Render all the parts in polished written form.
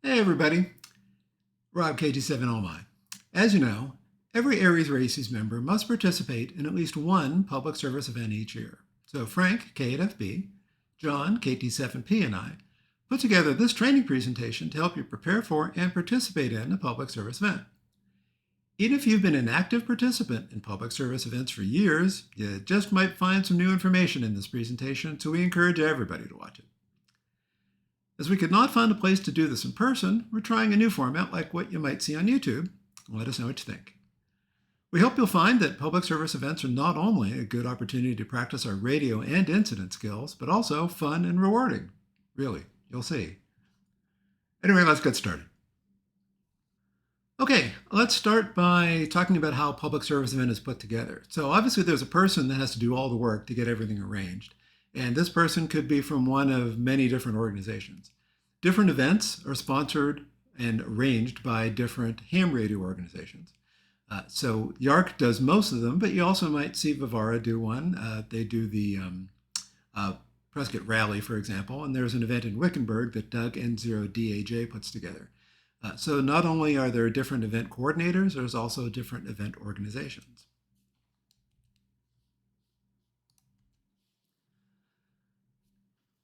Hey everybody, Rob KT7LMI. As you know, every ARES RACES member must participate in at least one public service event each year. So Frank, K8FB, John, KT7P, and I put together this training presentation to help you prepare for and participate in a public service event. Even if you've been an active participant in public service events for years, you just might find some new information in this presentation, so we encourage everybody to watch it. As we could not find a place to do this in person, we're trying a new format like what you might see on YouTube. Let us know what you think. We hope you'll find that public service events are not only a good opportunity to practice our radio and incident skills, but also fun and rewarding. Really, you'll see. Anyway, let's get started. Okay, let's start by talking about how a public service event is put together. So obviously there's a person that has to do all the work to get everything arranged. And this person could be from one of many different organizations. Different events are sponsored and arranged by different ham radio organizations. So YARC does most of them, but you also might see Vivara do one. They do the Prescott Rally, for example, and there's an event in Wickenburg that Doug N0DAJ puts together. So not only are there different event coordinators, there's also different event organizations.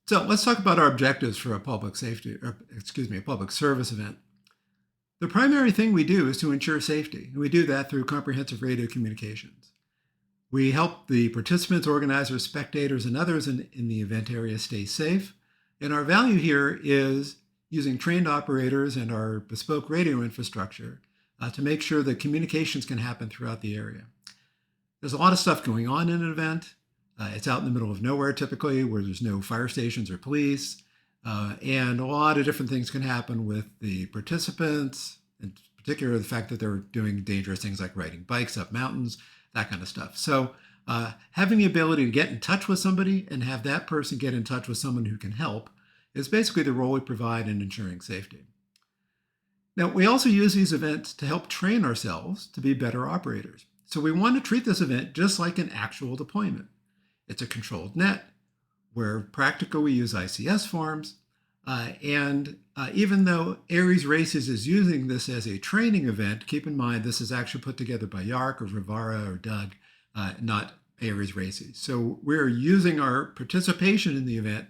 So let's talk about our objectives for a public service event. The primary thing we do is to ensure safety, and we do that through comprehensive radio communications. We help the participants, organizers, spectators, and others in the event area stay safe. And our value here is using trained operators and our bespoke radio infrastructure to make sure that communications can happen throughout the area. There's a lot of stuff going on in an event. It's out in the middle of nowhere typically, where there's no fire stations or police, and a lot of different things can happen with the participants, in particular the fact that they're doing dangerous things like riding bikes up mountains, that kind of stuff. So having the ability to get in touch with somebody and have that person get in touch with someone who can help is basically the role we provide in ensuring safety. Now, we also use these events to help train ourselves to be better operators. So we want to treat this event just like an actual deployment. It's a controlled net where practical we use ICS forms. And even though ARES RACES is using this as a training event, keep in mind this is actually put together by YARC or Rivara or Doug, not ARES RACES. So we're using our participation in the event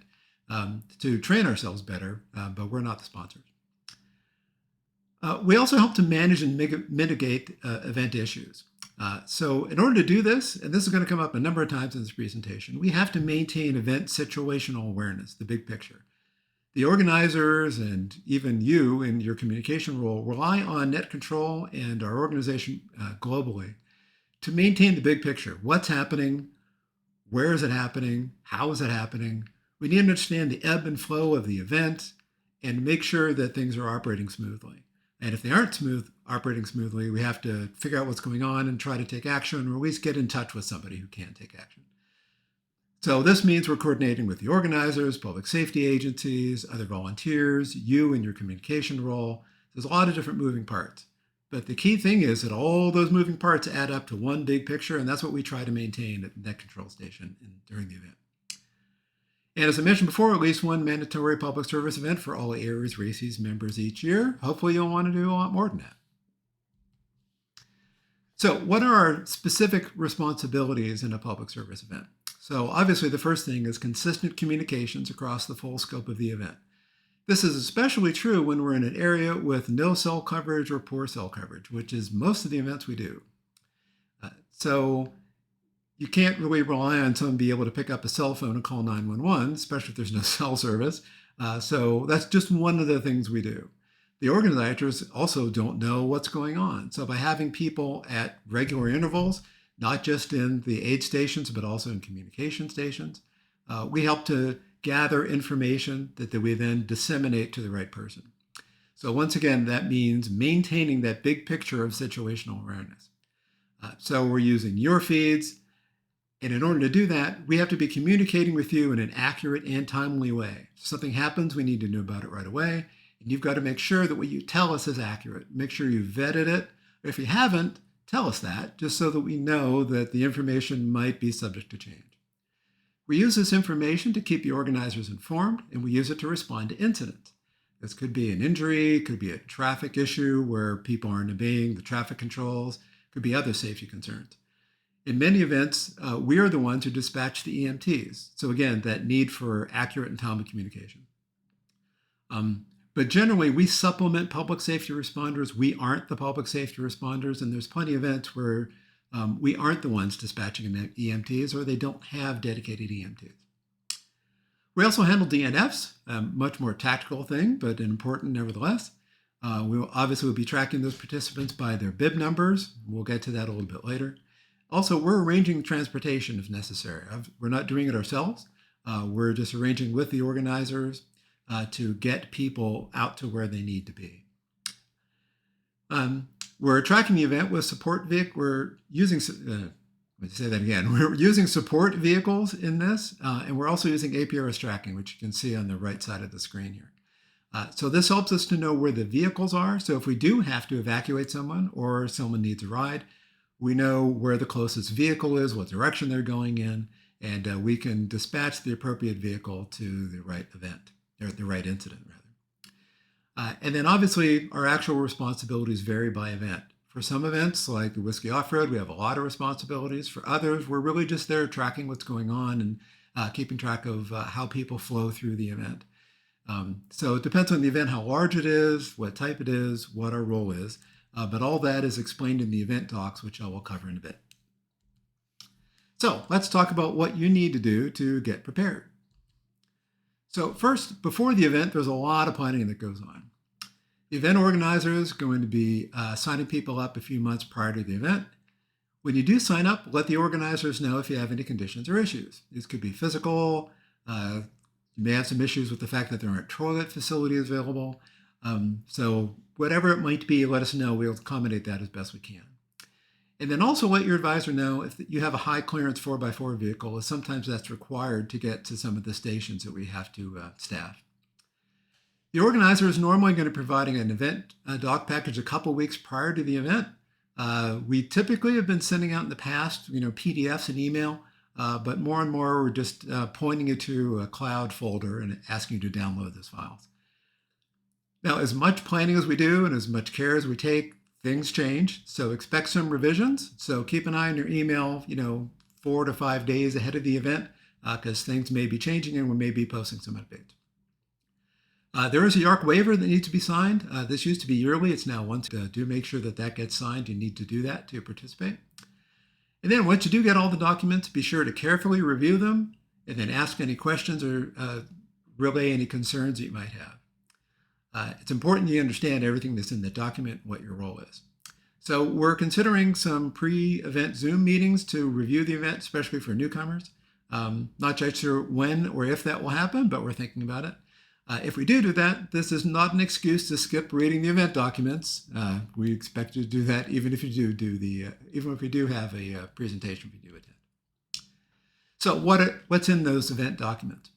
to train ourselves better, but we're not the sponsors. We also help to manage and mitigate event issues. So in order to do this, and this is going to come up a number of times in this presentation, we have to maintain event situational awareness, the big picture. The organizers and even you in your communication role rely on net control and our organization globally to maintain the big picture. What's happening? Where is it happening? How is it happening? We need to understand the ebb and flow of the event and make sure that things are operating smoothly. And if they aren't operating smoothly, we have to figure out what's going on and try to take action, or at least get in touch with somebody who can take action. So this means we're coordinating with the organizers, public safety agencies, other volunteers, you in your communication role. There's a lot of different moving parts. But the key thing is that all those moving parts add up to one big picture, and that's what we try to maintain at the net control station during the event. And as I mentioned before, at least one mandatory public service event for all ARES RACES members each year. Hopefully you'll want to do a lot more than that. So what are our specific responsibilities in a public service event? So obviously the first thing is consistent communications across the full scope of the event. This is especially true when we're in an area with no cell coverage or poor cell coverage, which is most of the events we do. So you can't really rely on someone being able to pick up a cell phone and call 911, especially if there's no cell service. So that's just one of the things we do. The organizers also don't know what's going on. So by having people at regular intervals, not just in the aid stations, but also in communication stations, we help to gather information that we then disseminate to the right person. So once again, that means maintaining that big picture of situational awareness. So we're using your feeds. And in order to do that, we have to be communicating with you in an accurate and timely way. If something happens, we need to know about it right away. And you've got to make sure that what you tell us is accurate. Make sure you vetted it. If you haven't, tell us that, just so that we know that the information might be subject to change. We use this information to keep the organizers informed, and we use it to respond to incidents. This could be an injury, could be a traffic issue where people aren't obeying the traffic controls, could be other safety concerns. In many events, we are the ones who dispatch the EMTs. So again, that need for accurate and timely communication. But generally, we supplement public safety responders. We aren't the public safety responders, and there's plenty of events where we aren't the ones dispatching EMTs, or they don't have dedicated EMTs. We also handle DNFs, a much more tactical thing, but important nevertheless. We will obviously be tracking those participants by their bib numbers. We'll get to that a little bit later. Also, we're arranging transportation if necessary. We're not doing it ourselves. We're just arranging with the organizers to get people out to where they need to be. We're tracking the event with support vehicle. We're using, let me say that again. We're using support vehicles in this, and we're also using APRS tracking, which you can see on the right side of the screen here. So this helps us to know where the vehicles are. So if we do have to evacuate someone or someone needs a ride, we know where the closest vehicle is, what direction they're going in, and we can dispatch the appropriate vehicle to the right event, or the right incident, rather. And then obviously our actual responsibilities vary by event. For some events, like the Whiskey Off-Road, we have a lot of responsibilities. For others, we're really just there tracking what's going on and keeping track of how people flow through the event. So it depends on the event, how large it is, what type it is, what our role is. But all that is explained in the event docs, which I will cover in a bit. So let's talk about what you need to do to get prepared. So first, before the event, there's a lot of planning that goes on. The event organizer is going to be signing people up a few months prior to the event. When you do sign up, let the organizers know if you have any conditions or issues. These could be physical. You may have some issues with the fact that there aren't toilet facilities available. So whatever it might be, let us know. We'll accommodate that as best we can. And then also let your advisor know if you have a high clearance 4x4 vehicle, as sometimes that's required to get to some of the stations that we have to staff. The organizer is normally going to be providing an event doc package a couple weeks prior to the event. We typically have been sending out in the past, PDFs and email, but more and more we're just pointing you to a cloud folder and asking you to download those files. Now, as much planning as we do and as much care as we take, things change. So expect some revisions. So keep an eye on your email, 4 to 5 days ahead of the event, because things may be changing and we may be posting some updates. There is a YARC waiver that needs to be signed. This used to be yearly. It's now once. Do make sure that gets signed. You need to do that to participate. And then once you do get all the documents, be sure to carefully review them and then ask any questions or relay any concerns that you might have. It's important you understand everything that's in the document and what your role is. So we're considering some pre-event Zoom meetings to review the event, especially for newcomers. Not quite sure when or if that will happen, but we're thinking about it. If we do that, this is not an excuse to skip reading the event documents. We expect you to do that even if you even if we do have a presentation we do attend. So what's in those event documents?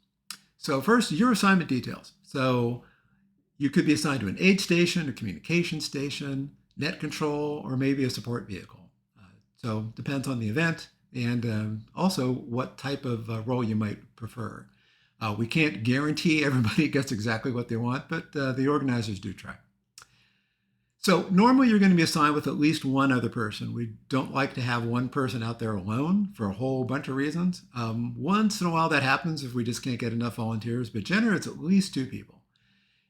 So first, your assignment details. So you could be assigned to an aid station, a communication station, net control, or maybe a support vehicle. So depends on the event and also what type of role you might prefer. We can't guarantee everybody gets exactly what they want, but the organizers do try. So normally you're going to be assigned with at least one other person. We don't like to have one person out there alone for a whole bunch of reasons. Once in a while that happens if we just can't get enough volunteers, but generally it's at least 2 people.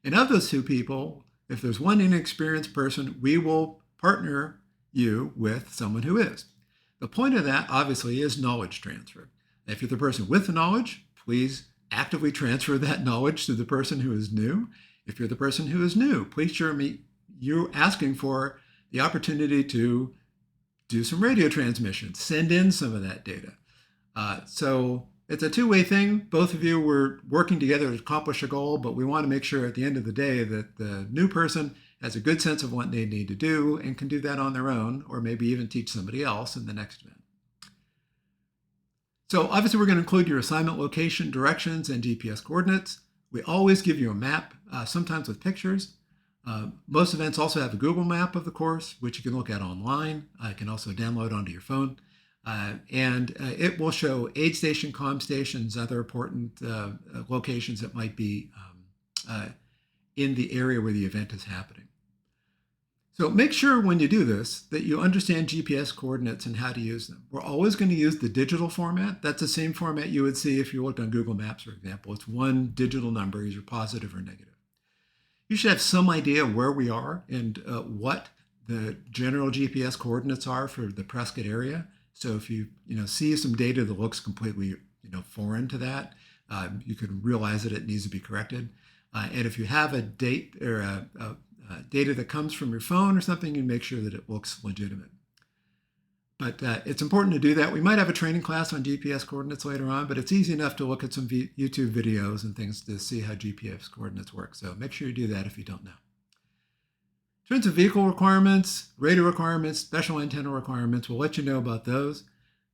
And of those 2 people, if there's one inexperienced person, we will partner you with someone who is. The point of that, obviously, is knowledge transfer. If you're the person with the knowledge, please actively transfer that knowledge to the person who is new. If you're the person who is new, please sure you're asking for the opportunity to do some radio transmission, send in some of that data. So it's a two-way thing. Both of you were working together to accomplish a goal, but we want to make sure at the end of the day that the new person has a good sense of what they need to do and can do that on their own, or maybe even teach somebody else in the next event. So obviously we're going to include your assignment location, directions, and GPS coordinates. We always give you a map, sometimes with pictures. Most events also have a Google map of the course, which you can look at online. You can also download onto your phone. And it will show aid station, comm stations, other important locations that might be in the area where the event is happening. So make sure when you do this that you understand GPS coordinates and how to use them. We're always going to use the digital format. That's the same format you would see if you looked on Google Maps, for example. It's one digital number, either positive or negative. You should have some idea where we are and what the general GPS coordinates are for the Prescott area. So if you see some data that looks completely foreign to that, you can realize that it needs to be corrected. And if you have a date or data that comes from your phone or something, you make sure that it looks legitimate. But it's important to do that. We might have a training class on GPS coordinates later on, but it's easy enough to look at some YouTube videos and things to see how GPS coordinates work. So make sure you do that if you don't know. In terms of vehicle requirements, radio requirements, special antenna requirements, we'll let you know about those.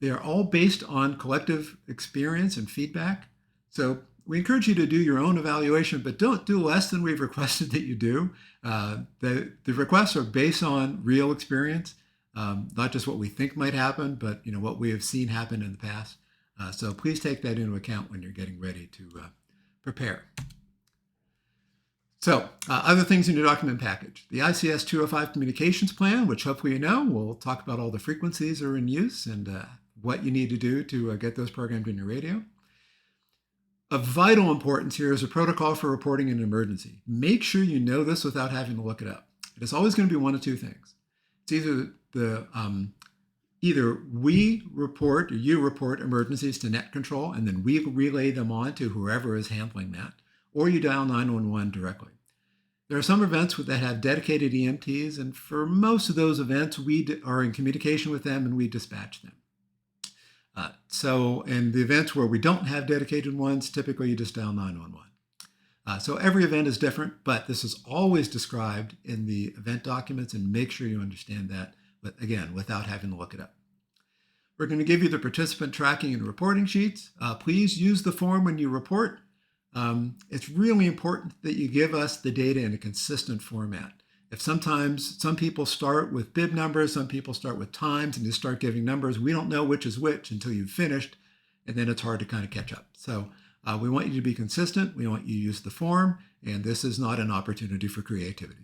They are all based on collective experience and feedback. So we encourage you to do your own evaluation, but don't do less than we've requested that you do. The requests are based on real experience, not just what we think might happen, but what we have seen happen in the past. So please take that into account when you're getting ready to prepare. So other things in your document package. The ICS 205 communications plan, which hopefully you know, will talk about all the frequencies that are in use and what you need to do to get those programmed in your radio. Of vital importance here is a protocol for reporting an emergency. Make sure you know this without having to look it up. It's always going to be one of two things. It's either we report or you report emergencies to net control, and then we relay them on to whoever is handling that, or you dial 911 directly. There are some events that have dedicated EMTs, and for most of those events, we are in communication with them and we dispatch them. So in the events where we don't have dedicated ones, typically you just dial 911. So every event is different, but this is always described in the event documents, and make sure you understand that, but again, without having to look it up. We're going to give you the participant tracking and reporting sheets. Please use the form when you report. It's really important that you give us the data in a consistent format. If sometimes some people start with bib numbers, some people start with times, and you start giving numbers, we don't know which is which until you've finished, and then it's hard to kind of catch up. So we want you to be consistent. We want you to use the form, and this is not an opportunity for creativity.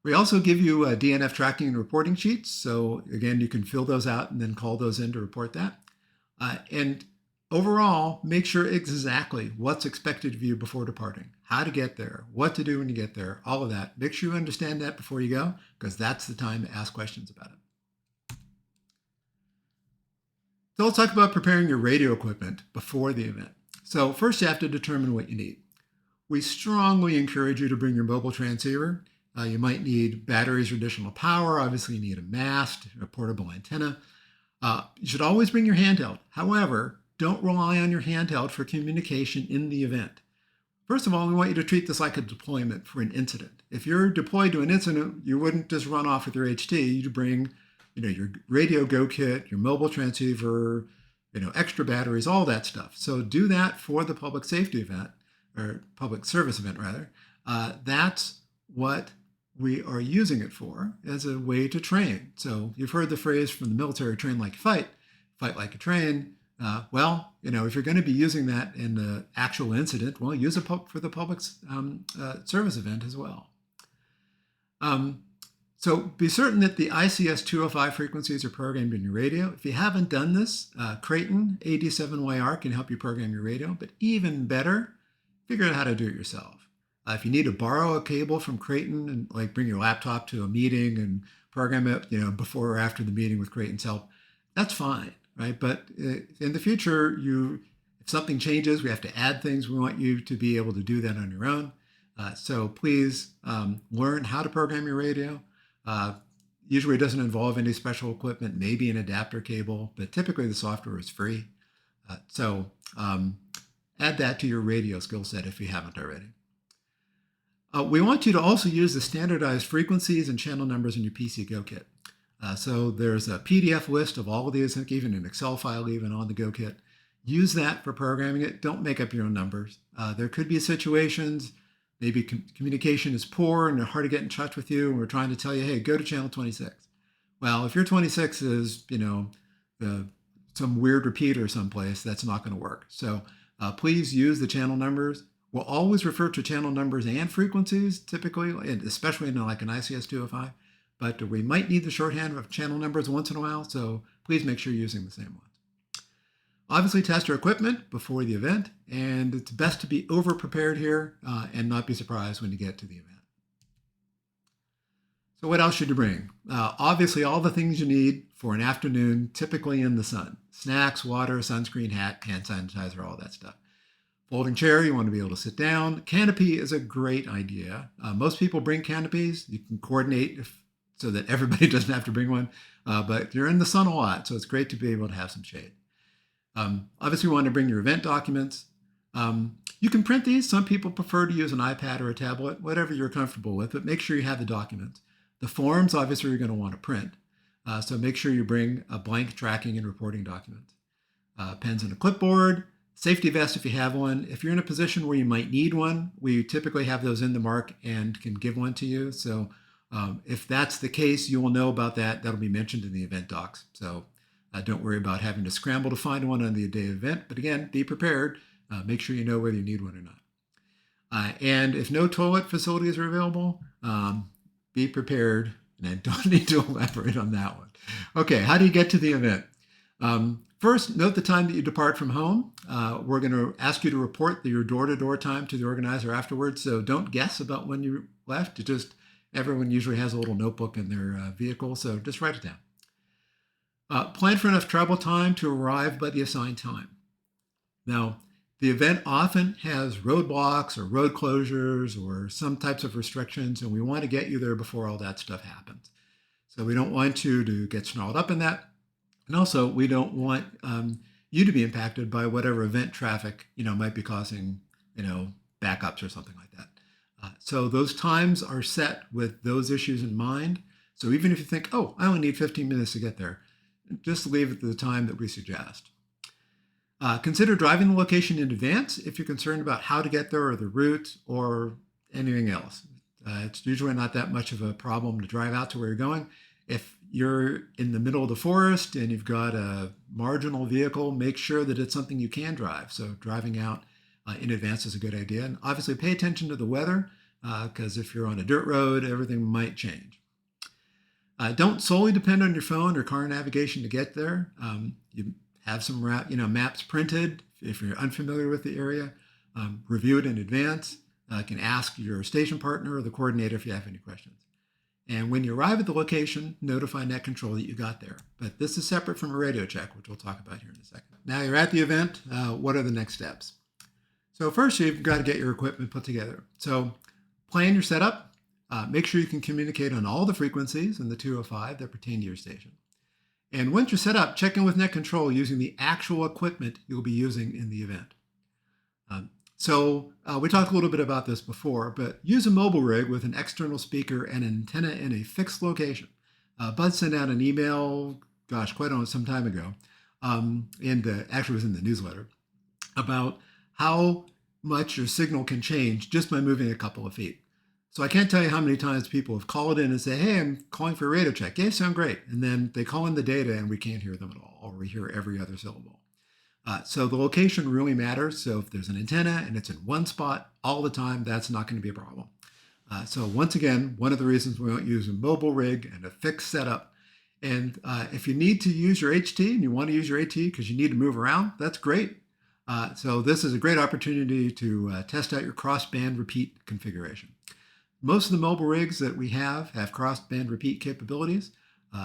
We also give you DNF tracking and reporting sheets. So again, you can fill those out and then call those in to report that. And overall, make sure exactly what's expected of you before departing, how to get there, what to do when you get there, all of that. Make sure you understand that before you go, because that's the time to ask questions about it. So let's talk about preparing your radio equipment before the event. So first you have to determine what you need. We strongly encourage you to bring your mobile transceiver. You might need batteries or additional power. Obviously you need a mast, a portable antenna. You should always bring your handheld. However, don't rely on your handheld for communication in the event. First of all, we want you to treat this like a deployment for an incident. If you're deployed to an incident, you wouldn't just run off with your HT. You'd bring, your radio go kit, your mobile transceiver, extra batteries, all that stuff. So do that for the public safety event, or public service event rather. That's what we are using it for, as a way to train. So you've heard the phrase from the military, train like you fight like you train. Well, if you're going to be using that in the actual incident, well, use it for the public service event as well. So be certain that the ICS 205 frequencies are programmed in your radio. If you haven't done this, Creighton AD7YR can help you program your radio, but even better, figure out how to do it yourself. If you need to borrow a cable from Creighton and bring your laptop to a meeting and program it, before or after the meeting with Creighton's help, that's fine. Right? But in the future, if something changes, we have to add things. We want you to be able to do that on your own. So please learn how to program your radio. Usually it doesn't involve any special equipment, maybe an adapter cable, but typically the software is free. So add that to your radio skill set if you haven't already. We want you to also use the standardized frequencies and channel numbers in your PC Go kit. So there's a PDF list of all of these, even an Excel file even on the Go kit. Use that for programming it. Don't make up your own numbers. There could be situations, maybe communication is poor and they're hard to get in touch with you, and we're trying to tell you, hey, go to channel 26. Well, if your 26 is, some weird repeater someplace, that's not going to work. So please use the channel numbers. We'll always refer to channel numbers and frequencies, typically, and especially in like an ICS 205, but we might need the shorthand of channel numbers once in a while, so please make sure you're using the same ones. Obviously, test your equipment before the event, and it's best to be over-prepared here and not be surprised when you get to the event. So what else should you bring? Obviously, all the things you need for an afternoon, typically in the sun. Snacks, water, sunscreen, hat, hand sanitizer, all that stuff. Folding chair, you want to be able to sit down. Canopy is a great idea. Most people bring canopies. You can coordinate so that everybody doesn't have to bring one, but you're in the sun a lot, so it's great to be able to have some shade. Obviously, you want to bring your event documents. You can print these. Some people prefer to use an iPad or a tablet, whatever you're comfortable with, but make sure you have the documents. The forms, obviously, you're going to want to print. So make sure you bring a blank tracking and reporting document. Pens and a clipboard, safety vest if you have one. If you're in a position where you might need one, we typically have those in the mark and can give one to you. So if that's the case, you will know about that. That'll be mentioned in the event docs. So don't worry about having to scramble to find one on the day of event. But again, be prepared. Make sure you know whether you need one or not. And if no toilet facilities are available, be prepared. And I don't need to elaborate on that one. Okay, how do you get to the event? First, note the time that you depart from home. We're going to ask you to report your door-to-door time to the organizer afterwards. So don't guess about when you left. Everyone usually has a little notebook in their vehicle, so just write it down. Plan for enough travel time to arrive by the assigned time. Now, the event often has roadblocks or road closures or some types of restrictions, and we want to get you there before all that stuff happens. So we don't want you to get snarled up in that. And also, we don't want you to be impacted by whatever event traffic might be causing backups or something like that. So those times are set with those issues in mind. So even if you think, oh, I only need 15 minutes to get there, just leave it to the time that we suggest. Consider driving the location in advance if you're concerned about how to get there or the route or anything else. It's usually not that much of a problem to drive out to where you're going. If you're in the middle of the forest and you've got a marginal vehicle, make sure that it's something you can drive. So driving out in advance is a good idea. And obviously pay attention to the weather because if you're on a dirt road, everything might change. Don't solely depend on your phone or car navigation to get there. You have some maps printed if you're unfamiliar with the area. Review it in advance. You can ask your station partner or the coordinator if you have any questions. And when you arrive at the location, notify Net Control that you got there. But this is separate from a radio check, which we'll talk about here in a second. Now you're at the event. What are the next steps? So first, you've got to get your equipment put together. So plan your setup. Make sure you can communicate on all the frequencies in the 205 that pertain to your station. And once you're set up, check in with Net Control using the actual equipment you'll be using in the event. So we talked a little bit about this before, but use a mobile rig with an external speaker and an antenna in a fixed location. Bud sent out an email, quite some time ago, actually was in the newsletter, about how much your signal can change just by moving a couple of feet. So I can't tell you how many times people have called in and say, hey, I'm calling for a radio check. Yeah, sound great. And then they call in the data and we can't hear them at all, or we hear every other syllable. So the location really matters. So if there's an antenna and it's in one spot all the time, that's not going to be a problem. So once again, one of the reasons we won't use a mobile rig and a fixed setup. And if you need to use your HT and you want to use your AT because you need to move around, that's great. So this is a great opportunity to test out your cross-band repeat configuration. Most of the mobile rigs that we have cross-band repeat capabilities.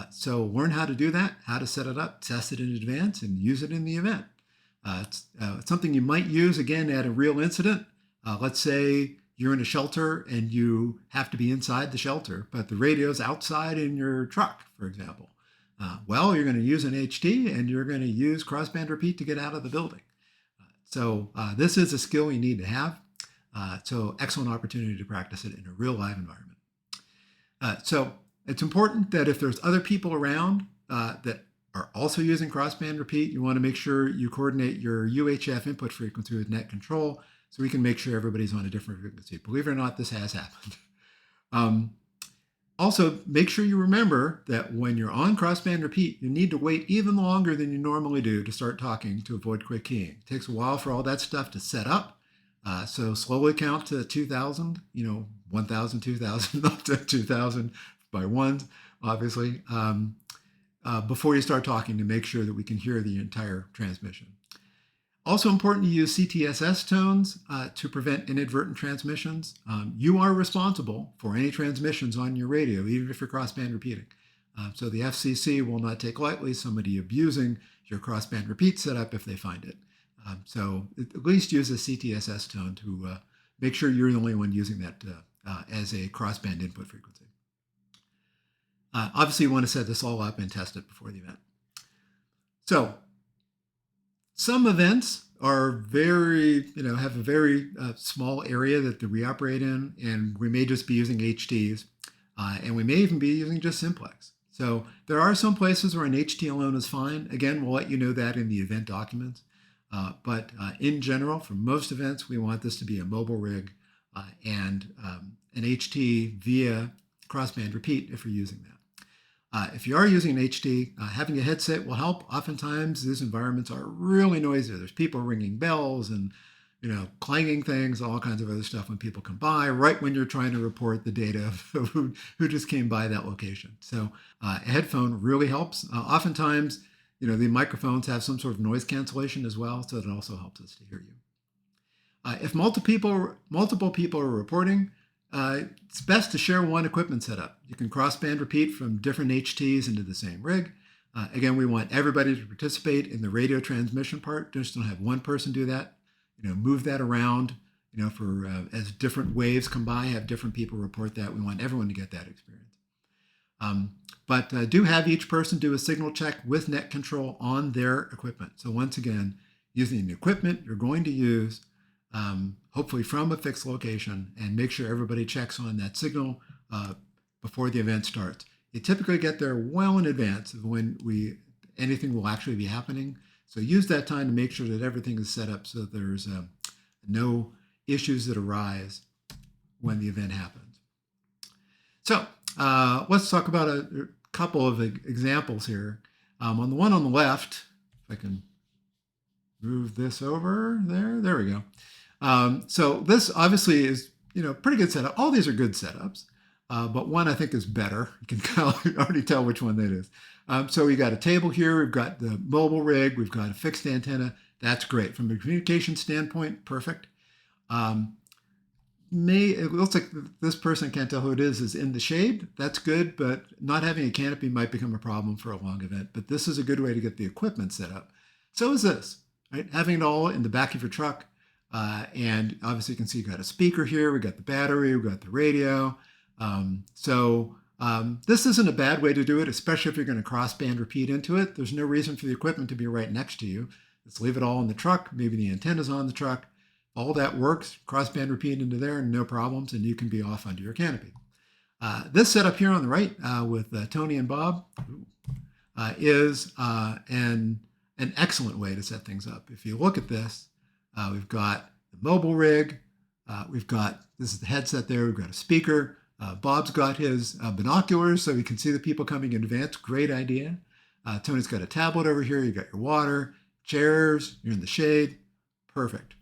So learn how to do that, how to set it up, test it in advance, and use it in the event. It's something you might use, again, at a real incident. Let's say you're in a shelter and you have to be inside the shelter, but the radio's outside in your truck, for example. Well, you're going to use an HT and you're going to use crossband repeat to get out of the building. So this is a skill you need to have. So excellent opportunity to practice it in a real live environment. So it's important that if there's other people around that are also using crossband repeat, you want to make sure you coordinate your UHF input frequency with Net Control so we can make sure everybody's on a different frequency. Believe it or not, this has happened. Also, make sure you remember that when you're on crossband repeat, you need to wait even longer than you normally do to start talking to avoid quick keying. It takes a while for all that stuff to set up. So slowly count to 2,000, 1,000, 2,000, up to 2,000 by ones, obviously, before you start talking to make sure that we can hear the entire transmission. Also important to use CTSS tones to prevent inadvertent transmissions. You are responsible for any transmissions on your radio, even if you're crossband repeating. So the FCC will not take lightly somebody abusing your crossband repeat setup if they find it. So at least use a CTSS tone to make sure you're the only one using that as a crossband input frequency. Obviously, you want to set this all up and test it before the event. So some events are very, have a very small area that we operate in, and we may just be using HTs, and we may even be using just simplex. So there are some places where an HT alone is fine. Again, we'll let you know that in the event documents. But in general, for most events, we want this to be a mobile rig and an HT via crossband repeat if we're using that. If you are using an HT, having a headset will help. Oftentimes, these environments are really noisy. There's people ringing bells and clanging things, all kinds of other stuff when people come by, right when you're trying to report the data of who just came by that location. So a headphone really helps. Oftentimes, the microphones have some sort of noise cancellation as well, so it also helps us to hear you. If multiple people are reporting, it's best to share one equipment setup. You can crossband repeat from different HTs into the same rig. Again, we want everybody to participate in the radio transmission part. Just don't have one person do that. Move that around, for as different waves come by, have different people report that. We want everyone to get that experience. But do have each person do a signal check with net control on their equipment. So once again, using the equipment you're going to use, hopefully from a fixed location, and make sure everybody checks on that signal before the event starts. You typically get there well in advance of when anything will actually be happening. So use that time to make sure that everything is set up so that there's no issues that arise when the event happens. So let's talk about a couple of examples here. On the one on the left, if I can move this over there we go. So this obviously is pretty good setup. All these are good setups, but one I think is better. You can already tell which one that is. So we got a table here. We've got the mobile rig. We've got a fixed antenna. That's great from a communication standpoint. Perfect. It looks like this person, can't tell who it is in the shade. That's good, but not having a canopy might become a problem for a long event. But this is a good way to get the equipment set up. So is this, right? Having it all in the back of your truck. And obviously you can see you got a speaker here. We got the battery. We got the radio. This isn't a bad way to do it, especially if you're going to crossband repeat into it. There's no reason for the equipment to be right next to you. Let's leave it all in the truck. Maybe the antenna's on the truck. All that works, crossband repeat into there, no problems, and you can be off under your canopy. This setup here on the right with Tony and Bob is an excellent way to set things up. If you look at this, we've got the mobile rig. This is the headset there. We've got a speaker. Bob's got his binoculars so he can see the people coming in advance. Great idea. Tony's got a tablet over here. You got your water, chairs. You're in the shade. Perfect.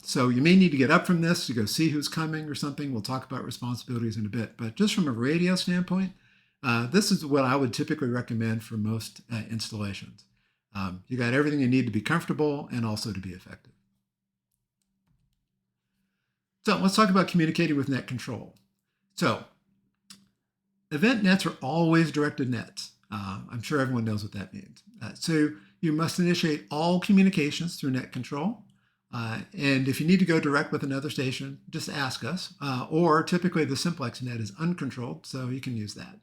So you may need to get up from this to go see who's coming or something. We'll talk about responsibilities in a bit. But just from a radio standpoint, this is what I would typically recommend for most installations. You got everything you need to be comfortable and also to be effective. So let's talk about communicating with net control. So event nets are always directed nets. I'm sure everyone knows what that means. So you must initiate all communications through net control. And if you need to go direct with another station, just ask us. Or typically the simplex net is uncontrolled, so you can use that.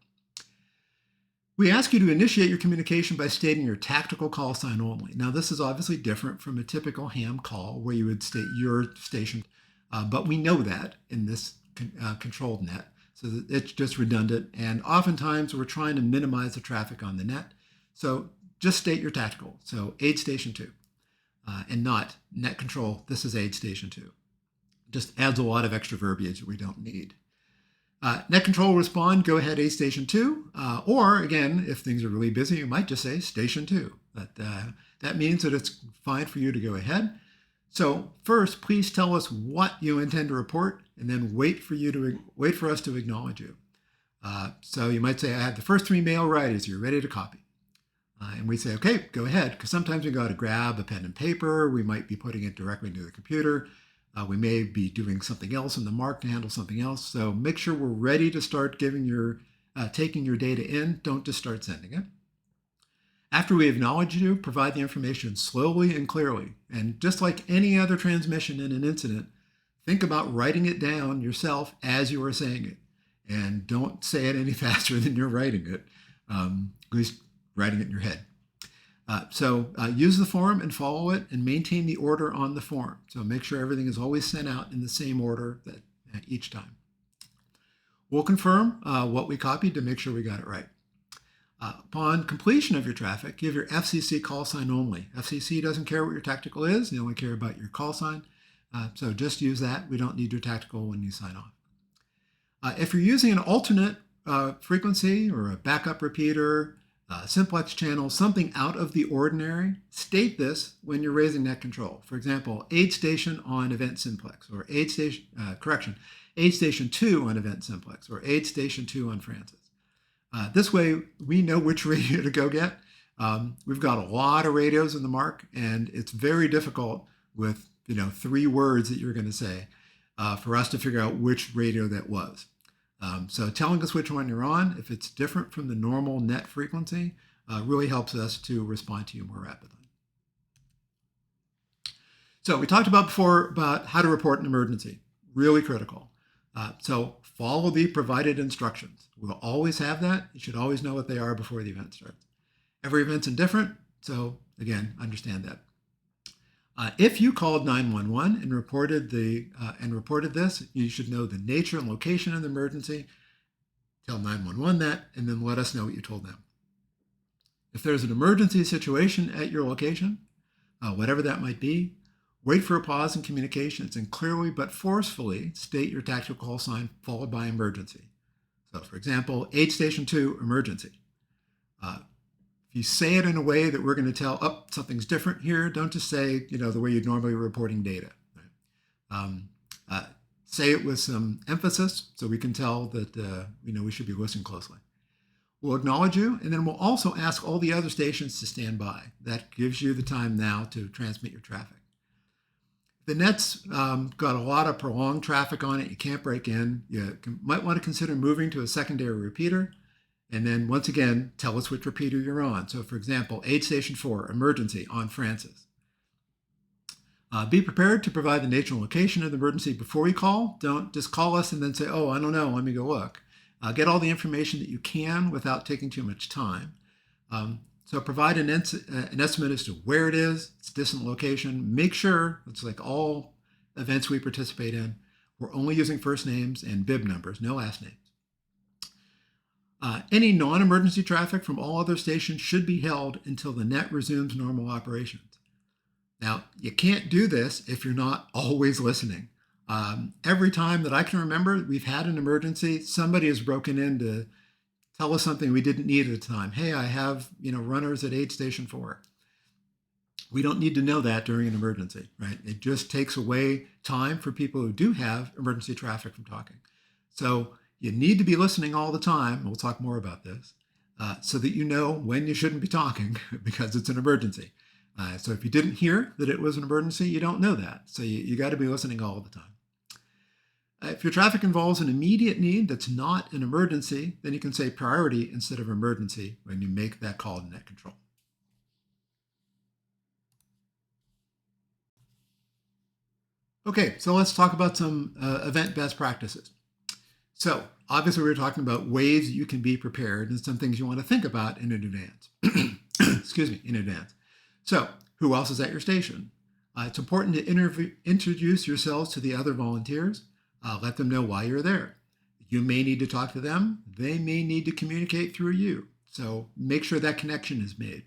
We ask you to initiate your communication by stating your tactical call sign only. Now, this is obviously different from a typical ham call where you would state your station, but we know that in this controlled net, so that it's just redundant. And oftentimes we're trying to minimize the traffic on the net. So just state your tactical. So aid station 2. And not net control, this is aid station 2. Just adds a lot of extra verbiage that we don't need. Net control will respond, go ahead, aid station 2. Or again, if things are really busy, you might just say station 2. That means that it's fine for you to go ahead. So first, please tell us what you intend to report, and then wait for us to acknowledge you. So you might say, I have the first 3 mail writers. You're ready to copy. And we say, okay, go ahead. Because sometimes we got to grab a pen and paper. We might be putting it directly into the computer. We may be doing something else in the mark to handle something else. So make sure we're ready to start taking your data in. Don't just start sending it. After we acknowledge you, provide the information slowly and clearly. And just like any other transmission in an incident, think about writing it down yourself as you are saying it. And don't say it any faster than you're writing it, at least writing it in your head. So use the form and follow it, and maintain the order on the form. So make sure everything is always sent out in the same order each time. We'll confirm what we copied to make sure we got it right. Upon completion of your traffic, give your FCC call sign only. FCC doesn't care what your tactical is. They only care about your call sign. So just use that. We don't need your tactical when you sign off. If you're using an alternate frequency or a backup repeater, simplex channel, something out of the ordinary, state this when you're raising net control. For example, aid station on event simplex, or aid station 2 on event simplex, or aid station 2 on Francis. This way, we know which radio to go get. We've got a lot of radios in the mark, and it's very difficult with 3 words that you're going to say for us to figure out which radio that was. So telling us which one you're on, if it's different from the normal net frequency, really helps us to respond to you more rapidly. So we talked before about how to report an emergency. Really critical. So follow the provided instructions. We'll always have that. You should always know what they are before the event starts. Every event's indifferent, so again, understand that. If you called 911 and reported this, you should know the nature and location of the emergency. Tell 911 that, and then let us know what you told them. If there's an emergency situation at your location, whatever that might be, wait for a pause in communications and clearly but forcefully state your tactical call sign followed by emergency. So, for example, aid station 2, emergency. If you say it in a way that we're going to tell, oh, something's different here, don't just say, the way you'd normally be reporting data. Right? Say it with some emphasis so we can tell that, we should be listening closely. We'll acknowledge you, and then we'll also ask all the other stations to stand by. That gives you the time now to transmit your traffic. The net's got a lot of prolonged traffic on it. You can't break in. You might want to consider moving to a secondary repeater. And then once again, tell us which repeater you're on. So for example, aid station 4, emergency on Francis. Be prepared to provide the nature and location of the emergency before you call. Don't just call us and then say, oh, I don't know, let me go look. Get all the information that you can without taking too much time. So provide an estimate as to where it is, its distant location. Make sure, it's like all events we participate in, we're only using first names and bib numbers, no last names. Any non-emergency traffic from all other stations should be held until the net resumes normal operations. Now, you can't do this if you're not always listening. Every time that I can remember, we've had an emergency, somebody has broken in to tell us something we didn't need at the time. Hey, I have runners at aid station 4. We don't need to know that during an emergency, right? It just takes away time for people who do have emergency traffic from talking. So you need to be listening all the time. We'll talk more about this, so that you know when you shouldn't be talking because it's an emergency. So if you didn't hear that it was an emergency, you don't know that. So you got to be listening all the time. If your traffic involves an immediate need that's not an emergency, then you can say priority instead of emergency when you make that call to net control. Okay, so let's talk about some event best practices. So obviously we're talking about ways you can be prepared and some things you want to think about in advance. Excuse me, in advance. So who else is at your station? It's important to introduce yourselves to the other volunteers. Let them know why you're there. You may need to talk to them. They may need to communicate through you. So make sure that connection is made.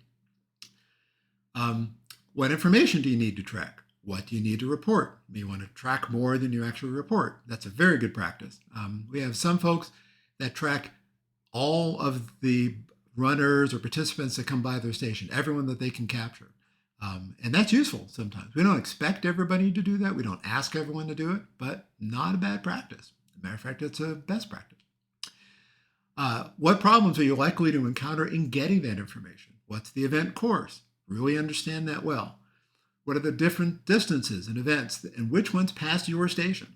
What information do you need to track? What do you need to report? You may want to track more than you actually report. That's a very good practice. We have some folks that track all of the runners or participants that come by their station, everyone that they can capture. And that's useful sometimes. We don't expect everybody to do that. We don't ask everyone to do it, but not a bad practice. As a matter of fact, it's a best practice. What problems are you likely to encounter in getting that information? What's the event course? Really understand that well. What are the different distances and events, and which ones pass your station?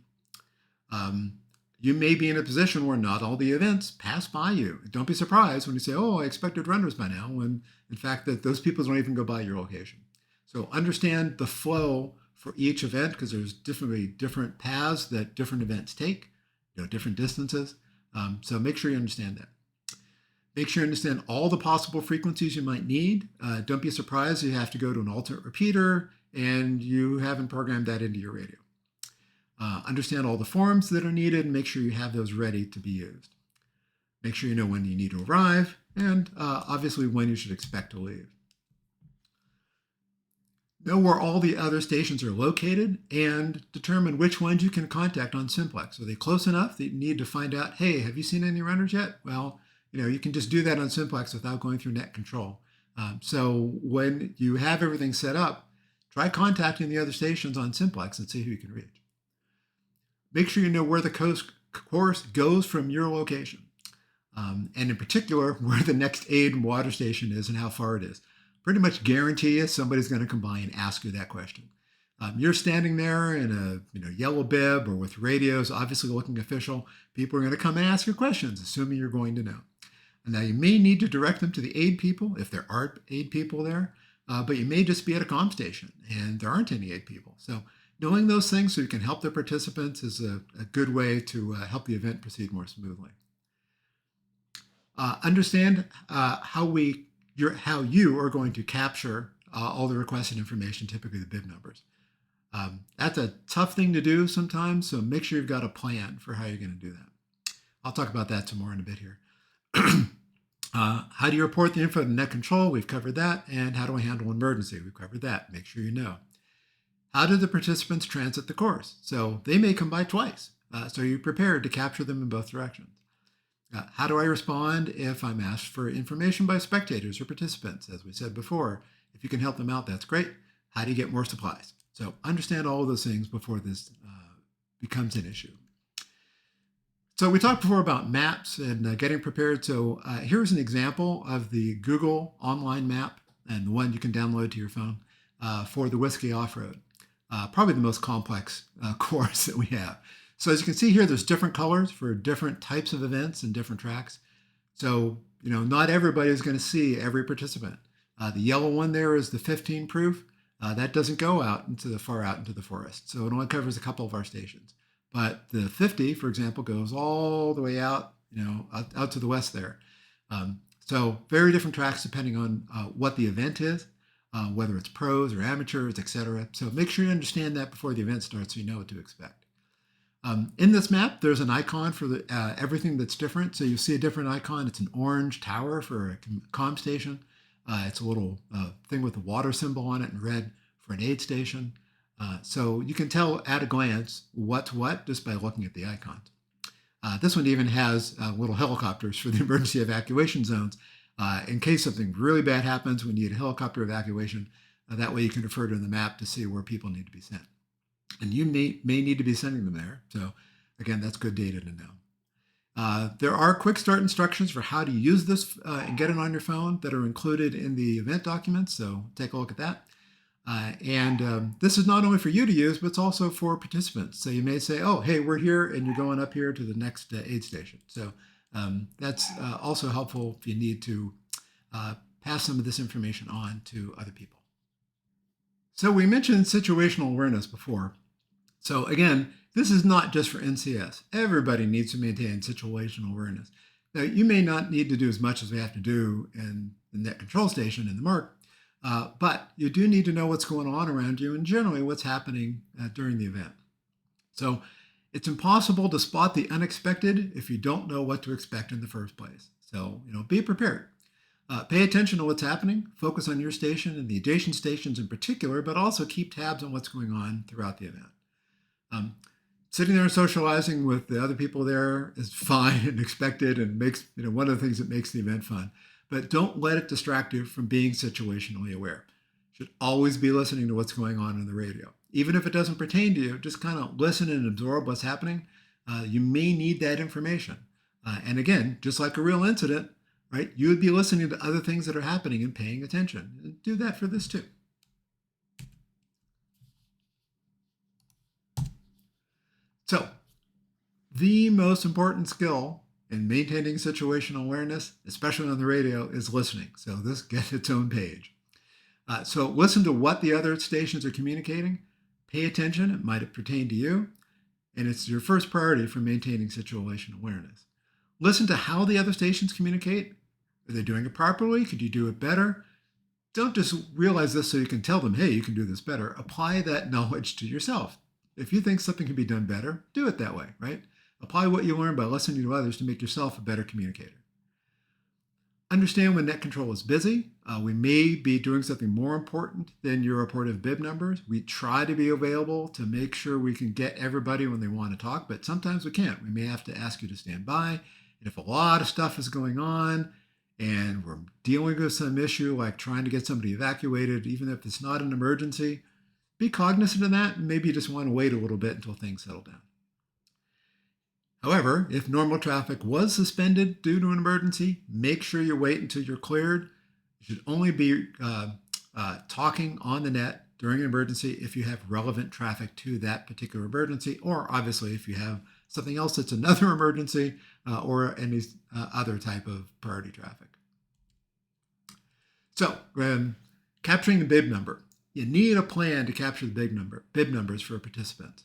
You may be in a position where not all the events pass by you. Don't be surprised when you say, oh, I expected runners by now, when in fact that those people don't even go by your location. So understand the flow for each event, because there's different paths that different events take, different distances. So make sure you understand that. Make sure you understand all the possible frequencies you might need. Don't be surprised if you have to go to an alternate repeater and you haven't programmed that into your radio. Understand all the forms that are needed and make sure you have those ready to be used. Make sure you know when you need to arrive and obviously when you should expect to leave. Know where all the other stations are located and determine which ones you can contact on Simplex. Are they close enough that you need to find out, hey, have you seen any runners yet? Well, you can just do that on Simplex without going through net control. So when you have everything set up, try contacting the other stations on Simplex and see who you can reach. Make sure you know where the course goes from your location, and in particular, where the next aid and water station is and how far it is. Pretty much guarantee you somebody's going to come by and ask you that question. You're standing there in a yellow bib or with radios, obviously looking official. People are going to come and ask you questions, assuming you're going to know. And now you may need to direct them to the aid people if there are aid people there, but you may just be at a comm station and there aren't any aid people. So knowing those things so you can help the participants is a good way to help the event proceed more smoothly. Understand how you are going to capture all the requested information, typically the bib numbers. That's a tough thing to do sometimes, so make sure you've got a plan for how you're going to do that. I'll talk about that some more in a bit here. How do you report the info to net control? We've covered that. And how do I handle emergency? We've covered that. Make sure you know. How do the participants transit the course? So they may come by twice. So you're prepared to capture them in both directions. How do I respond if I'm asked for information by spectators or participants? As we said before, if you can help them out, that's great. How do you get more supplies? So understand all of those things before this becomes an issue. So we talked before about maps and getting prepared. So here's an example of the Google online map and the one you can download to your phone for the Whiskey Off-Road. Probably the most complex course that we have. So as you can see here, there's different colors for different types of events and different tracks. So, not everybody is going to see every participant. The yellow one there is the 15 proof. That doesn't go far out into the forest. So it only covers a couple of our stations. But the 50, for example, goes all the way out, out to the west there. So very different tracks depending on what the event is, whether it's pros or amateurs, etc. So make sure you understand that before the event starts so you know what to expect. In this map, there's an icon for everything that's different. So you see a different icon. It's an orange tower for a comm station. It's a little thing with a water symbol on it in red for an aid station. So you can tell at a glance what's what just by looking at the icons. This one even has little helicopters for the emergency evacuation zones. In case something really bad happens, we need a helicopter evacuation. That way you can refer to the map to see where people need to be sent. And you may need to be sending them there. So again, that's good data to know. There are quick start instructions for how to use this and get it on your phone that are included in the event documents. So take a look at that. This is not only for you to use, but it's also for participants. So you may say, oh, hey, we're here and you're going up here to the next aid station. So that's also helpful if you need to pass some of this information on to other people. So we mentioned situational awareness before. So again, this is not just for NCS. Everybody needs to maintain situational awareness. Now, you may not need to do as much as we have to do in the net control station in the MARC, but you do need to know what's going on around you and generally what's happening during the event. So it's impossible to spot the unexpected if you don't know what to expect in the first place. So, be prepared. Pay attention to what's happening, focus on your station and the adjacent stations in particular, but also keep tabs on what's going on throughout the event. Sitting there and socializing with the other people there is fine and expected and makes, one of the things that makes the event fun. But don't let it distract you from being situationally aware. Should always be listening to what's going on in the radio. Even if it doesn't pertain to you, just kind of listen and absorb what's happening. You may need that information. And again, just like a real incident, right? You would be listening to other things that are happening and paying attention. And do that for this too. So, the most important skill in maintaining situational awareness, especially on the radio, is listening. So this gets its own page. So listen to what the other stations are communicating. Pay attention. It might pertain to you. And it's your first priority for maintaining situational awareness. Listen to how the other stations communicate. Are they doing it properly? Could you do it better? Don't just realize this so you can tell them, hey, you can do this better. Apply that knowledge to yourself. If you think something can be done better, do it that way, right? Apply what you learn by listening to others to make yourself a better communicator. Understand when net control is busy. We may be doing something more important than your reported bib numbers. We try to be available to make sure we can get everybody when they want to talk, but sometimes we can't. We may have to ask you to stand by. And if a lot of stuff is going on and we're dealing with some issue like trying to get somebody evacuated, even if it's not an emergency, be cognizant of that and maybe you just want to wait a little bit until things settle down. However, if normal traffic was suspended due to an emergency, make sure you wait until you're cleared. You should only be talking on the net during an emergency if you have relevant traffic to that particular emergency, or obviously if you have something else that's another emergency or any other type of priority traffic. So, capturing the bib number. You need a plan to capture the bib numbers for participants.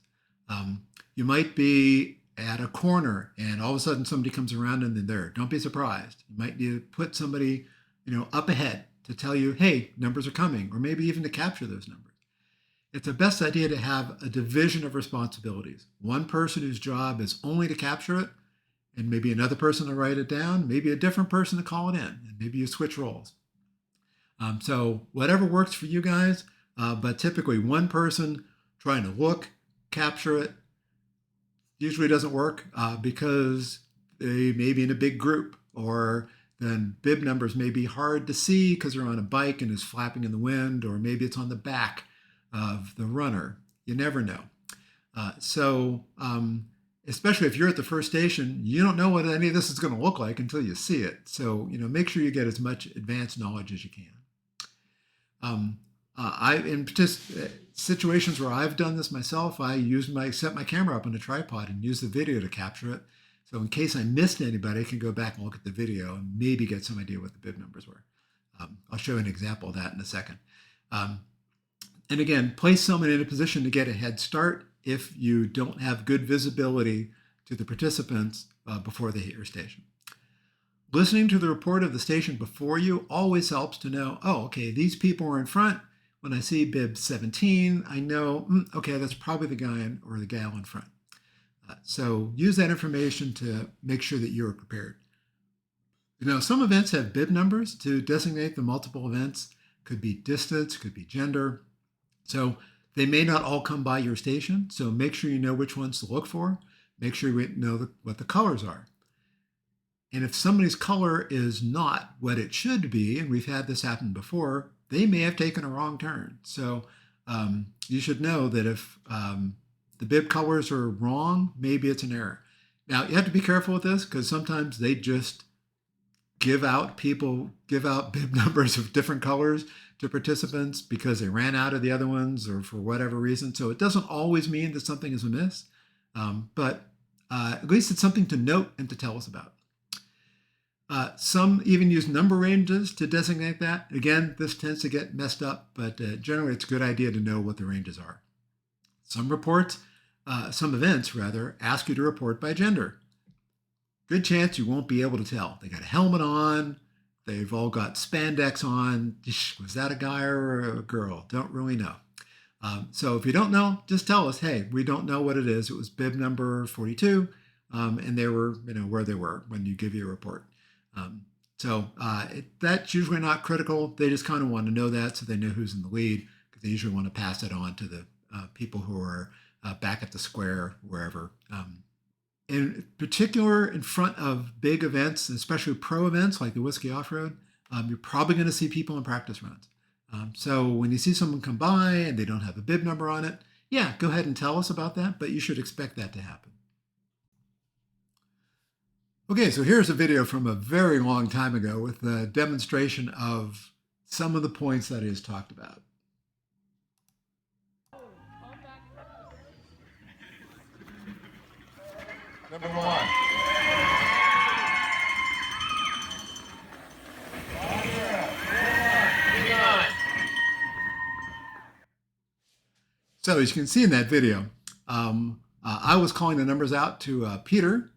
You might be at a corner and all of a sudden somebody comes around and they're there. Don't be surprised. You might need to put somebody, up ahead to tell you, hey, numbers are coming, or maybe even to capture those numbers. It's the best idea to have a division of responsibilities. One person whose job is only to capture it, and maybe another person to write it down, maybe a different person to call it in, and maybe you switch roles. So whatever works for you guys, but typically one person trying to look, capture it, usually doesn't work because they may be in a big group, or then bib numbers may be hard to see because they're on a bike and is flapping in the wind, or maybe it's on the back of the runner. You never know. Especially if you're at the first station, you don't know what any of this is going to look like until you see it. So, make sure you get as much advanced knowledge as you can. In situations where I've done this myself, I set my camera up on a tripod and use the video to capture it. So in case I missed anybody, I can go back and look at the video and maybe get some idea what the bib numbers were. I'll show you an example of that in a second. And again, place someone in a position to get a head start if you don't have good visibility to the participants before they hit your station. Listening to the report of the station before you always helps to know, oh, okay, these people are in front. When I see bib 17, I know, okay, that's probably the guy or the gal in front. So use that information to make sure that you're prepared. Some events have bib numbers to designate the multiple events. Could be distance, could be gender. So they may not all come by your station. So make sure you know which ones to look for. Make sure you know what the colors are. And if somebody's color is not what it should be, and we've had this happen before, they may have taken a wrong turn. So you should know that if the bib colors are wrong, maybe it's an error. Now, you have to be careful with this because sometimes they just give out bib numbers of different colors to participants because they ran out of the other ones or for whatever reason. So it doesn't always mean that something is amiss, but at least it's something to note and to tell us about. Some even use number ranges to designate that. Again, this tends to get messed up, but generally it's a good idea to know what the ranges are. Some events ask you to report by gender. Good chance you won't be able to tell. They got a helmet on, they've all got spandex on. Was that a guy or a girl? Don't really know. So if you don't know, just tell us, hey, we don't know what it is. It was bib number 42, and they were, where they were when you give your report. That's usually not critical. They just kind of want to know that so they know who's in the lead, because they usually want to pass it on to the people who are back at the square, wherever. In particular, in front of big events, especially pro events like the Whiskey Off-Road, you're probably going to see people in practice runs. So when you see someone come by and they don't have a bib number on it, yeah, go ahead and tell us about that, but you should expect that to happen. Okay, so here's a video from a very long time ago with a demonstration of some of the points that he has talked about. Number one. So as you can see in that video, I was calling the numbers out to Peter,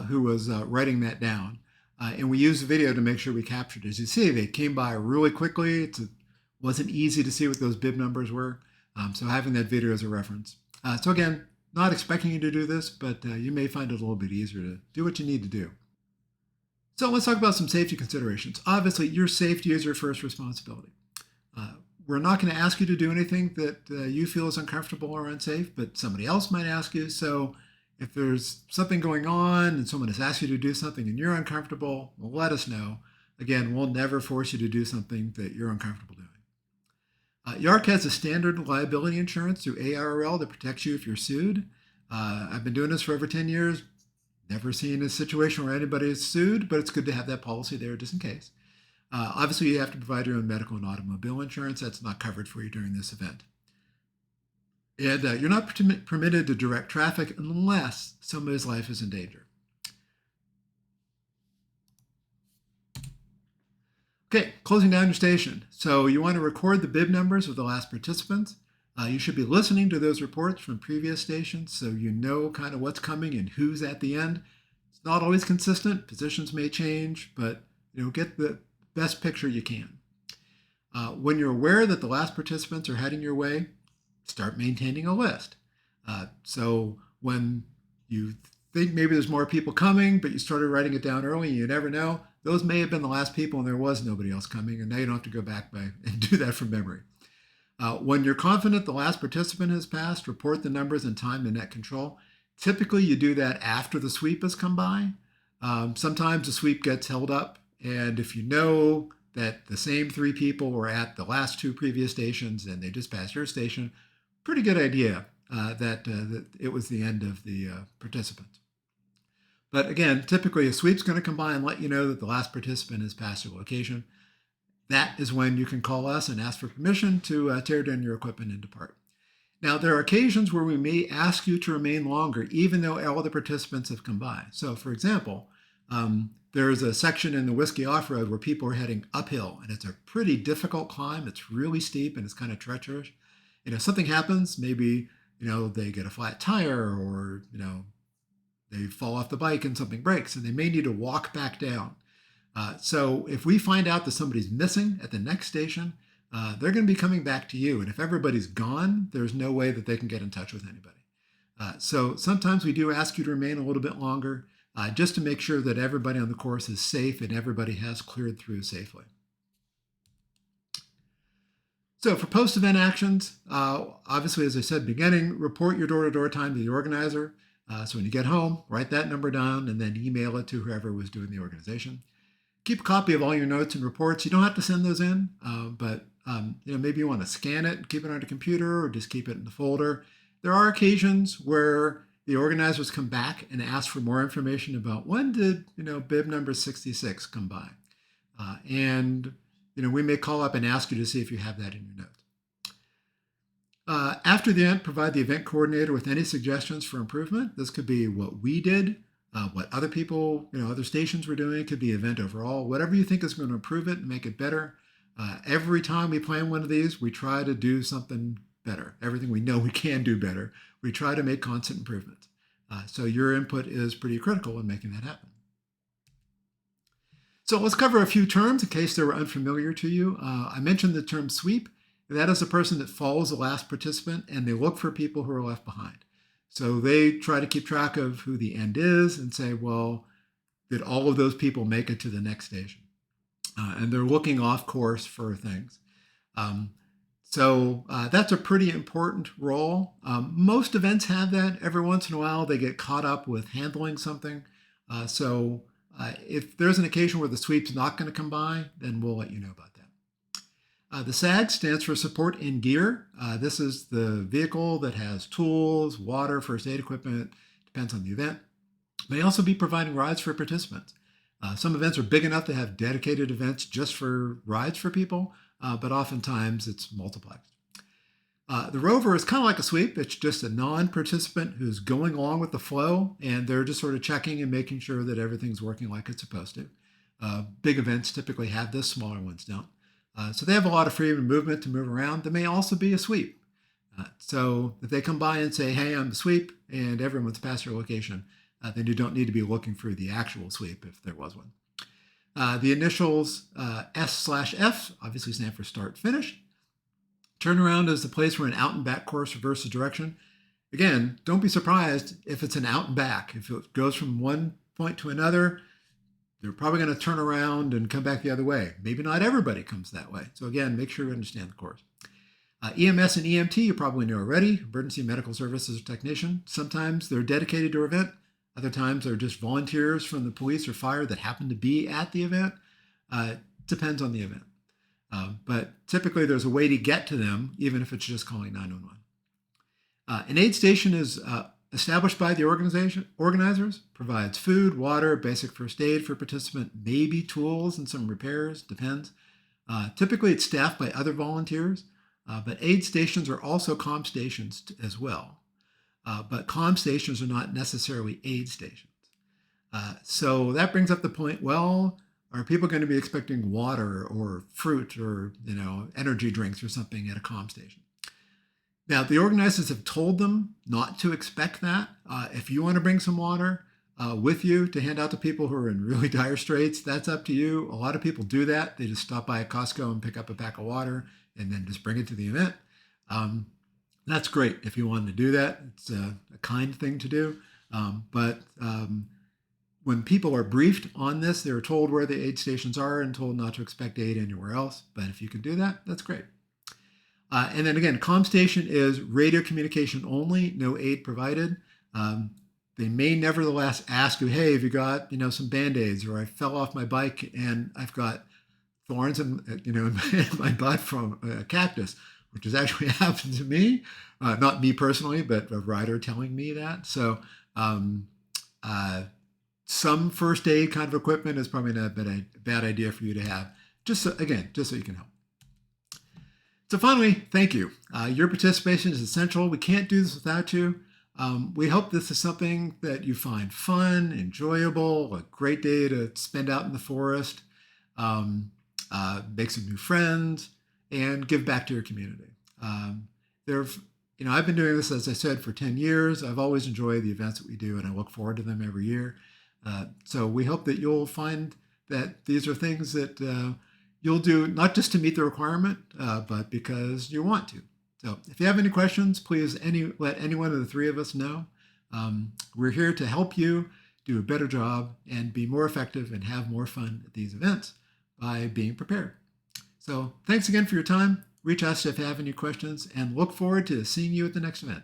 who was writing that down. And we used the video to make sure we captured it. As you see, they came by really quickly. It wasn't easy to see what those bib numbers were. So having that video as a reference. So again, not expecting you to do this, but you may find it a little bit easier to do what you need to do. So let's talk about some safety considerations. Obviously, your safety is your first responsibility. We're not going to ask you to do anything that you feel is uncomfortable or unsafe, but somebody else might ask you. So if there's something going on and someone has asked you to do something and you're uncomfortable, well, let us know. Again, we'll never force you to do something that you're uncomfortable doing. YARC has a standard liability insurance through ARRL that protects you if you're sued. I've been doing this for over 10 years. Never seen a situation where anybody is sued, but it's good to have that policy there just in case. Obviously, you have to provide your own medical and automobile insurance. That's not covered for you during this event. And you're not permitted to direct traffic unless somebody's life is in danger. Okay, closing down your station. So you want to record the bib numbers of the last participants. You should be listening to those reports from previous stations so you know kind of what's coming and who's at the end. It's not always consistent. Positions may change, but get the best picture you can. When you're aware that the last participants are heading your way, start maintaining a list. So when you think maybe there's more people coming, but you started writing it down early, you never know. Those may have been the last people and there was nobody else coming, and now you don't have to go back and do that from memory. When you're confident the last participant has passed, report the numbers and time to net control. Typically, you do that after the sweep has come by. Sometimes the sweep gets held up, and if you know that the same 3 people were at the last 2 previous stations and they just passed your station, pretty good idea that it was the end of the participants. But again, typically a sweep's going to come by and let you know that the last participant has passed your location. That is when you can call us and ask for permission to tear down your equipment and depart. Now, there are occasions where we may ask you to remain longer, even though all the participants have come by. So, for example, there's a section in the Whiskey Off-Road where people are heading uphill, and it's a pretty difficult climb. It's really steep, and it's kind of treacherous. If something happens, maybe, they get a flat tire or, they fall off the bike and something breaks, and they may need to walk back down. So if we find out that somebody's missing at the next station, they're going to be coming back to you. And if everybody's gone, there's no way that they can get in touch with anybody. So sometimes we do ask you to remain a little bit longer just to make sure that everybody on the course is safe and everybody has cleared through safely. So for post-event actions, obviously, as I said beginning, report your door-to-door time to the organizer. So when you get home, write that number down and then email it to whoever was doing the organization. Keep a copy of all your notes and reports. You don't have to send those in, but maybe you want to scan it, keep it on your computer, or just keep it in the folder. There are occasions where the organizers come back and ask for more information about when did bib number 66 come by, and we may call up and ask you to see if you have that in your notes. After the event, provide the event coordinator with any suggestions for improvement. This could be what we did, what other people, other stations were doing. It could be event overall, whatever you think is going to improve it and make it better. Every time we plan one of these, we try to do something better. Everything we know we can do better, we try to make constant improvements. So your input is pretty critical in making that happen. So let's cover a few terms in case they were unfamiliar to you. I mentioned the term sweep. That is a person that follows the last participant and they look for people who are left behind. So they try to keep track of who the end is and say, well, did all of those people make it to the next station? And they're looking off course for things. So that's a pretty important role. Most events have that. Every once in a while, they get caught up with handling something. So if there's an occasion where the sweep's not going to come by, then we'll let you know about that. The SAG stands for Support in Gear. This is the vehicle that has tools, water, first aid equipment, depends on the event. May also be providing rides for participants. Some events are big enough to have dedicated events just for rides for people, but oftentimes it's multiplexed. The rover is kind of like a sweep. It's just a non-participant who's going along with the flow, and they're just sort of checking and making sure that everything's working like it's supposed to. Big events typically have this, smaller ones don't. So they have a lot of freedom of movement to move around. They may also be a sweep. So if they come by and say, hey, I'm the sweep, and everyone's past your location, then you don't need to be looking for the actual sweep if there was one. The initials S/F obviously stand for start finish. Turnaround is the place where an out and back course reverses direction. Again, don't be surprised if it's an out and back. If it goes from one point to another, they're probably going to turn around and come back the other way. Maybe not everybody comes that way. So again, make sure you understand the course. EMS and EMT, you probably know already, emergency medical services technician. Sometimes they're dedicated to an event. Other times they're just volunteers from the police or fire that happen to be at the event. Depends on the event. But typically there's a way to get to them, even if it's just calling 911. An aid station is established by the organizers, provides food, water, basic first aid for participant, maybe tools and some repairs, depends. Typically it's staffed by other volunteers, but aid stations are also comm stations as well. But comm stations are not necessarily aid stations. So that brings up the point, well, are people going to be expecting water or fruit or energy drinks or something at a comm station? Now, the organizers have told them not to expect that. If you want to bring some water with you to hand out to people who are in really dire straits, that's up to you. A lot of people do that. They just stop by a Costco and pick up a pack of water and then just bring it to the event. That's great if you wanted to do that. It's a kind thing to do. But when people are briefed on this, they're told where the aid stations are and told not to expect aid anywhere else. But if you can do that, that's great. And then again, comm station is radio communication only, no aid provided. They may nevertheless ask you, hey, have you got some Band-Aids, or I fell off my bike and I've got thorns in my butt from a cactus, which has actually happened to me. Not me personally, but a rider telling me that. So some first aid kind of equipment is probably not a bad idea for you to have, just so you can help. So finally, thank you. Your participation is essential. We can't do this without you. We hope this is something that you find fun, enjoyable, a great day to spend out in the forest, make some new friends, and give back to your community. I've been doing this, as I said, for 10 years. I've always enjoyed the events that we do, and I look forward to them every year. So we hope that you'll find that these are things that you'll do not just to meet the requirement, but because you want to. So if you have any questions, please let any one of the three of us know. We're here to help you do a better job and be more effective and have more fun at these events by being prepared. So thanks again for your time. Reach us if you have any questions, and look forward to seeing you at the next event.